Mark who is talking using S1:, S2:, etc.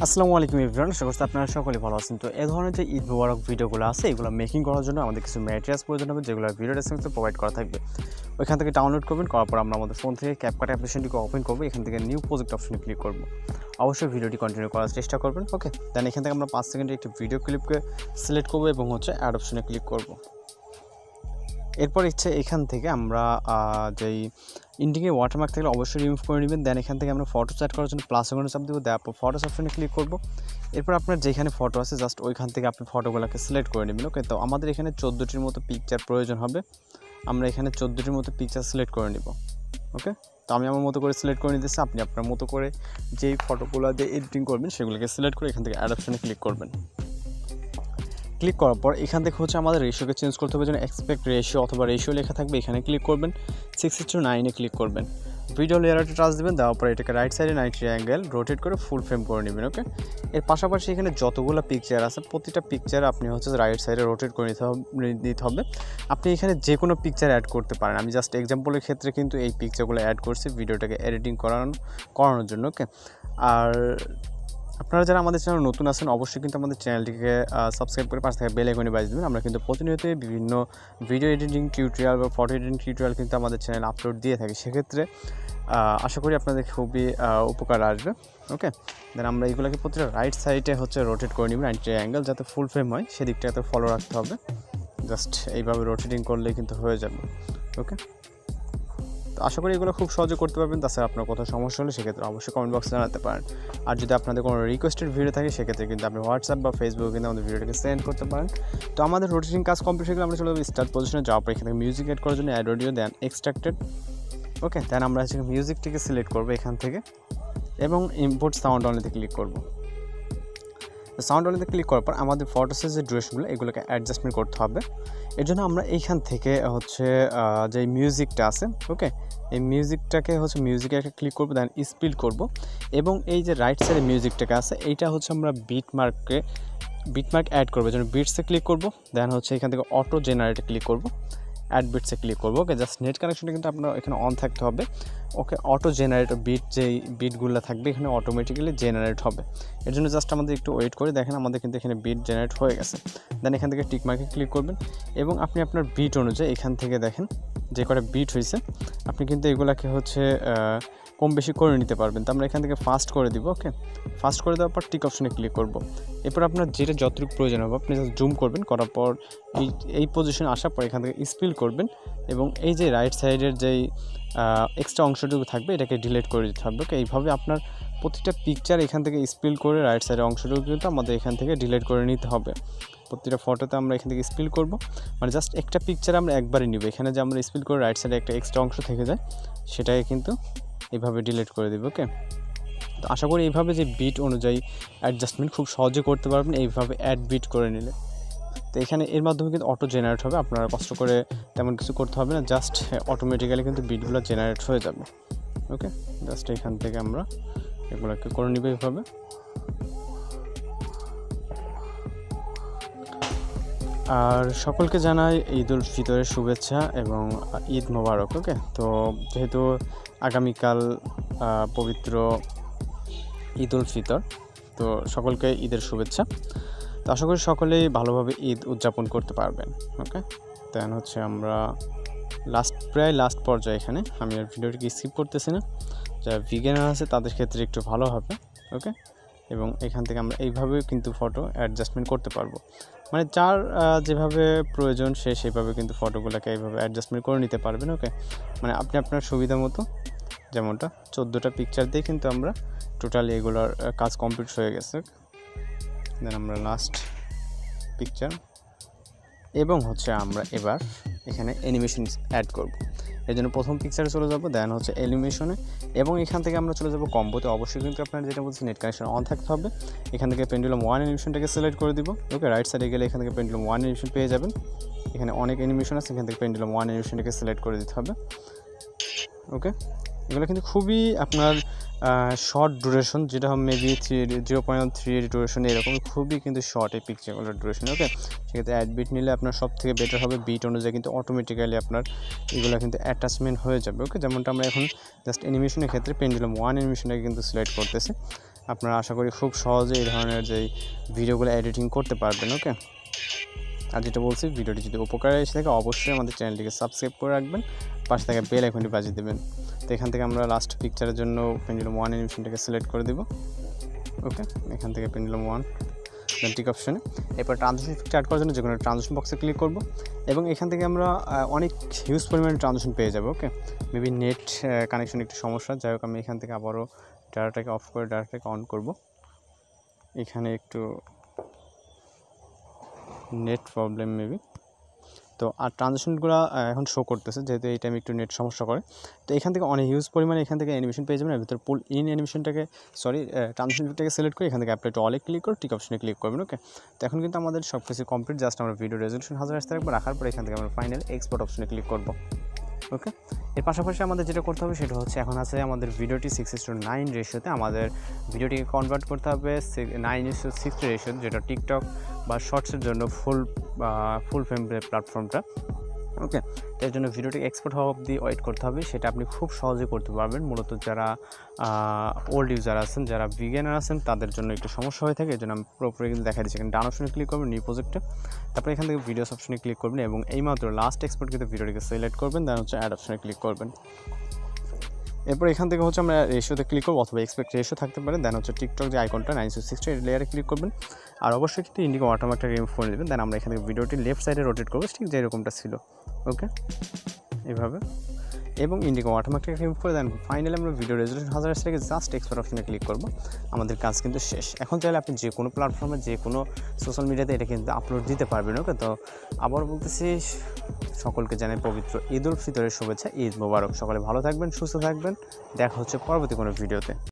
S1: আসসালামু আলাইকুম এভরিওয়ান, আশা করছি আপনারা সকলে ভালো আছেন। তো এই ধরনের যে ঈদ মোবারক ভিডিওগুলো আছে এগুলো মেকিং করার জন্য আমাদের কিছু ম্যাটেরিয়ালস প্রয়োজন হবে, যেগুলো ভিডিও ডেসক্রিপশনে প্রোভাইড করা থাকবে। ওইখান থেকে ডাউনলোড করবেন, করার পর আমরা আমাদের ফোন থেকে ক্যাপকাট অ্যাপ্লিকেশনটিকে ওপেন করবো। এখান থেকে নিউ প্রজেক্ট অপশনে ক্লিক করব। অবশ্যই ভিডিওটি কন্টিনিউ করার চেষ্টা করবেন। ওকে, দেন এখান থেকে আমরা 5 সেকেন্ডে একটি ভিডিও ক্লিপকে সিলেক্ট করবো এবং অ্যাড অপশনে ক্লিক করব। এরপর এখান থেকে আমরা যেই ইন্ডিংয়ে ওয়াটারমার্ক থাকলে অবশ্যই রিমুভ করে নেবেন। দেন এখান থেকে আমরা ফটো সেট করার জন্য প্লাস আইকনে চাপ দেবো, দেওয়ার পর ফটোস অপশনে ক্লিক করব। এরপর আপনার যেখানে ফটো আছে জাস্ট ওইখান থেকে আপনি ফটোগুলোকে সিলেক্ট করে নেবেন। ওকে, তো আমাদের এখানে 14টির মতো পিকচার প্রয়োজন হবে। আমরা এখানে 14টির মতো পিকচার সিলেক্ট করে নেব। ওকে, তো আমি আমার মতো করে সিলেক্ট করে নিতেছি। আপনি আপনার মতো করে যেই ফটোগুলো দিয়ে এডিটিং করবেন সেগুলোকে সিলেক্ট করে এখান থেকে অ্যাড অপশনে ক্লিক করবেন। ক্লিক করার পর এখান থেকে আমাদের রেশিওকে চেঞ্জ করতে হবে, যেন এক্সপেক্ট রেশিও অথবা রেশিও লেখা থাকবে। এখানে ক্লিক করবেন, 6:9 ক্লিক করবেন। ভিডিও লেয়ারটা টাচ দেবেন, দেওয়ার পর এটাকে রাইট সাইডে 90 অ্যাঙ্গেল রোটেট করে ফুল ফ্রেম করে নেবেন। ওকে, এর পাশাপাশি এখানে যতগুলো পিকচার আছে প্রতিটা পিকচার আপনি রাইট সাইডে রোটেট করে নিতে হবে। আপনি এখানে যে কোনো পিকচার অ্যাড করতে পারেন। আমি জাস্ট এক্সাম্পলের ক্ষেত্রে কিন্তু এই পিকচারগুলো অ্যাড করছি ভিডিওটাকে এডিটিং করানোর জন্য। ওকে, আর আপনারা যারা আমাদের চ্যানেল নতুন আছেন অবশ্যই কিন্তু আমাদের চ্যানেলটিকে সাবস্ক্রাইব করে পাশে থাকা বেল আইকনে বাজিয়ে দেবেন। আমরা কিন্তু প্রতিনিয়তই বিভিন্ন ভিডিও এডিটিং টিউটোরিয়াল বা ফটো এডিটিং টিউটোরিয়াল কিন্তু আমাদের চ্যানেলে আপলোড দিয়ে থাকি। সেক্ষেত্রে আশা করি আপনাদের খুবই উপকার আসবে। ওকে, দেন আমরা এইগুলোকে প্রতিটা রাইট সাইডে রোটেট করে নিব 90 অ্যাঙ্গেল, যাতে ফুল ফ্রেম হয় সেদিকটাতে ফলো রাখতে হবে। জাস্ট এইভাবে রোটেটিং করলেই কিন্তু হয়ে যাবে। ওকে, তো আশা করি এগুলো খুব সহজে করতে পারবেন। তাছাড়া আপনার কোথাও সমস্যা হলে সেক্ষেত্রে অবশ্যই কমেন্ট বক্সে জানাতে পারেন। আর যদি আপনাদের কোনো রিকোয়েস্টেড ভিডিও থাকে সেক্ষেত্রে কিন্তু আপনি হোয়াটসঅ্যাপ বা ফেসবুকে কিন্তু আমাদের ভিডিওটাকে সেন্ড করতে পারেন। তো আমাদের রোটেটিং কাজ কমপ্লিট হয়ে গেলে আমরা চলে যাবো স্টার্ট পজিশনে। যাওয়ার পর এখানে মিউজিক অ্যাড করার জন্য অ্যাড অডিও, দেন এক্সট্রাক্টেড। ওকে, দেন আমরা মিউজিকটিকে সিলেক্ট করবো এখান থেকে এবং ইম্পোর্ট সাউন্ড অনলিতে ক্লিক করবো। সাউন্ড অনলিতে ক্লিক করার পর আমাদের ফটোসের যে ড্রেসগুলো এগুলোকে অ্যাডজাস্টমেন্ট করতে হবে। এর জন্য আমরা এইখান থেকে যে মিউজিকটা আছে, ওকে, এই মিউজিকটাকে মিউজিকে একটা ক্লিক করবো, দেন স্পিড করব এবং এই যে রাইট সাইডে মিউজিকটাকে আছে এইটা আমরা বিটমার্ক অ্যাড করবো। যেন বিটসে ক্লিক করব, দেন এখান থেকে অটো জেনারেটে ক্লিক করব, অ্যাড বিটসে ক্লিক করবো। ওকে, জাস্ট নেট কানেকশনটা কিন্তু আপনার এখানে অন থাকতে হবে। ওকে, অটো জেনারেট যেই বিটগুলো থাকবে এখানে অটোমেটিক্যালি জেনারেট হবে। এর জন্য জাস্ট আমাদের একটু ওয়েট করে দেখেন আমাদের কিন্তু এখানে বিট জেনারেট হয়ে গেছে। দেন এখান থেকে টিক মার্কে ক্লিক করবেন এবং আপনি আপনার বিট অনুযায়ী এখান থেকে দেখেন যে কটা বিট হয়েছে আপনি কিন্তু এগুলাকে কম বেশি করে নিতে পারবেন। তো আমরা এখান থেকে ফাস্ট করে দিব। ওকে, ফাস্ট করে দেওয়ার পর টিক অপশনে ক্লিক করব। এরপর আপনার যেটা যতটুকু প্রয়োজন হবে আপনি জাস্ট জুম করবেন, করার পর এই পজিশনে আসার পর এখান থেকে স্পিল করবেন এবং এই যে রাইট সাইডের যেই এক্সট্রা অংশটুকু থাকবে এটাকে ডিলিট করে দিতে হবে। ওকে, এইভাবে আপনার প্রতিটা পিকচার এখান থেকে স্পিল করে রাইট সাইডের অংশটুকু কিন্তু আমাদের এখান থেকে ডিলিট করে নিতে হবে। প্রতিটা ফটোতে আমরা এখান থেকে স্পিল করব, মানে জাস্ট একটা পিকচার আমরা একবারই নিব। এখানে যে আমরা স্পিল করে রাইট সাইডে একটা এক্সট্রা অংশ থেকে যায় সেটাকে কিন্তু এইভাবে ডিলিট করে দেব। ওকে, তো আশা করি এইভাবে যে বিট অনুযায়ী অ্যাডজাস্টমেন্ট খুব সহজে করতে পারবেন এইভাবে অ্যাড বিট করে নিলে। তো এখানে এর মাধ্যমে কিন্তু অটো জেনারেট হবে, আপনারা কষ্ট করে তেমন কিছু করতে হবে না, জাস্ট অটোমেটিক্যালি কিন্তু বিটগুলো জেনারেট হয়ে যাবে। ওকে, জাস্ট এখান থেকে আমরা এগুলোকে করে নিব এইভাবে। আর সকলকে জানাই ঈদ উল ফিতরের শুভেচ্ছা এবং ঈদ মোবারক। ওকে, তো যেহেতু আগামীকাল পবিত্র ঈদ উল ফিতর, তো সকলকে ঈদের শুভেচ্ছা। তো আশা করি সকলেই ভালোভাবে ঈদ উদযাপন করতে পারবেন। ওকে, দেন আমরা প্রায় লাস্ট পর্যায়ে এখানে আমি আর ভিডিওটিকে স্কিপ করতেছি না, যারা বিগিনার আছে তাদের ক্ষেত্রে একটু ভালো হবে। ওকে, এবং এখান থেকে আমরা এইভাবে কিন্তু ফটো অ্যাডজাস্টমেন্ট করতে পারবো, মানে যার যেভাবে প্রয়োজন সে সেভাবে কিন্তু ফটোগুলোকে এইভাবে অ্যাডজাস্টমেন্ট করে নিতে পারবেন। ওকে, মানে আপনি আপনার সুবিধা মতো, যেমনটা 14টা পিকচার দিয়ে কিন্তু আমরা টোটালি এগুলোর কাজ কমপ্লিট হয়ে গেছে। দেন আমরা লাস্ট পিকচার এবং আমরা এবার এখানে অ্যানিমেশন অ্যাড করব। এর জন্য প্রথম পিকচারে চলে যাব, দেন অ্যানিমেশনে এবং এখান থেকে আমরা চলে যাব কম্বোতে। অবশ্যই কিন্তু আপনার যেটা বলছি নেট কানেকশন অন থাকতে হবে। এখান থেকে পেন্ডুলাম 1 অ্যানিমেশনটাকে সিলেক্ট করে দিব। ওকে, রাইট সাইডে গেলে এখান থেকে পেন্ডুলাম 1 অ্যানিমেশন পেয়ে যাবেন। এখানে অনেক অ্যানিমেশন আছে, এখান থেকে পেন্ডুলাম 1 অ্যানিমেশনটাকে সিলেক্ট করে দিতে হবে। ওকে, এগুলো কিন্তু খুবই আপনার শর্ট ডিউরেশন, যেটা মেবি 0.3 ডিউরেশন, এরকম খুবই কিন্তু শর্ট এই পিকচারগুলোর ডিউরেশন। ওকে, সেক্ষেত্রে অ্যাড বিট নিলে আপনার সব থেকে বেটার হবে। বিট অনুযায়ী কিন্তু অটোমেটিক্যালি আপনার এগুলো কিন্তু অ্যাটাচমেন্ট হয়ে যাবে। ওকে, যেমনটা আমরা এখন জাস্ট অ্যানিমেশনের ক্ষেত্রে পেন্ডুলাম 1 অ্যানিমেশনটাকে কিন্তু সিলেক্ট করতেছি। আপনারা আশা করি খুব সহজে এই ধরনের যেই ভিডিওগুলো এডিটিং করতে পারবেন। ওকে, আর যেটা বলছি, ভিডিওটি যদি উপকারে এসে থাকে অবশ্যই আমাদের চ্যানেলটিকে সাবস্ক্রাইব করে রাখবেন, পাশে থাকা বেল আইকনটি বাজিয়ে দেবেন। তো এখান থেকে আমরা লাস্ট পিকচারের জন্য পেন্ডুলাম 1 অ্যানিমেশনটাকে সিলেক্ট করে দেব। ওকে, এখান থেকে পেন্ডুলাম 1 দেন টিক অপশনে, এরপর ট্রানজিশন ইফেক্ট অ্যাড করার জন্য যে কোনো ট্রানজিশন বক্সে ক্লিক করব এবং এখান থেকে আমরা অনেক হিউজ পরিমাণে ট্রানজিশন পেয়ে যাবো। ওকে, মেবি নেট কানেকশন একটু সমস্যা, যাই হোক আমি এখান থেকে আবারও ডাটাটাকে অফ করে ডাটাটাকে অন করব। এখানে একটু নেট প্রবলেম মেবি, তো আর ট্রানজিশনগুলো এখন শো করতেছে যেহেতু এই টাইমে একটু নেট সমস্যা করে। তো এখান থেকে অনেক হিউজ পরিমাণে এখান থেকে অ্যানিমেশন পেয়ে যাবেন। এর ভিতরে পুল ইন অ্যানিমেশনটাকে ট্রানজিশনটাকে সিলেক্ট করে এখান থেকে অ্যাপ্লাই টু অলে ক্লিক করে টিক অপশনে ক্লিক করবেন। ওকে, তো এখন কিন্তু আমাদের সব কিছু কমপ্লিট, জাস্ট আমরা ভিডিও রেজলিউশন 1000 আসতে রাখবো, রাখার পর এখান থেকে আমরা ফাইনাল এক্সপোর্ট অপশনে ক্লিক করব। ওকে, এর পাশাপাশি আমাদের যেটা করতে হবে সেটা হচ্ছে এখন আছে আমাদের ভিডিওটি 6:9 রেশিওতে আমাদের ভিডিওটিকে কনভার্ট করতে হবে 9:60 রেশিও, যেটা টিকটক বা শর্টসের জন্য ফুল ফ্রেম প্ল্যাটফর্মটা। ওকে, এর জন্য ভিডিওটিকে এক্সপোর্ট হওয়া অবধি ওয়েট করতে হবে, সেটা আপনি খুব সহজে করতে পারবেন। মূলত যারা ওল্ড ইউজার আছেন, যারা বিগিনার আছেন তাদের জন্য একটু সমস্যা হয়ে থাকে, এই জন্য আমি পুরোপুরি কিন্তু দেখা দিচ্ছি। এখানে ডান অপশনে ক্লিক করবেন নিউ প্রজেক্টে, তারপরে এখান থেকে ভিডিওস অপশনে ক্লিক করবেন এবং এইমাত্র লাস্ট এক্সপোর্ট কিন্তু ভিডিওটিকে সিলেক্ট করবেন, দেন হচ্ছে অ্যাড অপশনে ক্লিক করবেন। এরপর এখান থেকে হচ্ছে আমরা রেশিওতে ক্লিক করবো অথবা এক্সপেক্ট রেশিও থাকতে পারে, দেন হচ্ছে টিকটক যে আইকনটা 960 লেয়ারে ক্লিক করবেন আর অবশ্যই কিন্তু ইন্ডিগো ওয়াটারমার্কটা রিমুভ করে দেবেন। দেন আমরা এখান থেকে ভিডিওটি লেফট সাইডে রোটেট করবো ঠিক যেরকমটা ছিল। ওকে, এভাবে এবং ইন্ডিগো ওয়াটারমার্কটাকে রিমুভ করে দেন ফাইনালি আমরা ভিডিও রেজলিউশন 1000 থেকে জাস্ট এক্সপোর্ট অপশনে ক্লিক করবো। আমাদের কাজ কিন্তু শেষ। এখন চাইলে আপনি যে কোনো প্ল্যাটফর্মে যে কোনো সোশ্যাল মিডিয়াতে এটা কিন্তু আপলোড দিতে পারবেন। ওকে, তো আবার বলতেছি সকলকে জানাই পবিত্র ঈদ উল ফিতরের শুভেচ্ছা, ঈদ মোবারক। সকলে ভালো থাকবেন, সুস্থ থাকবেন, দেখা হচ্ছে পরবর্তী কোনো ভিডিওতে।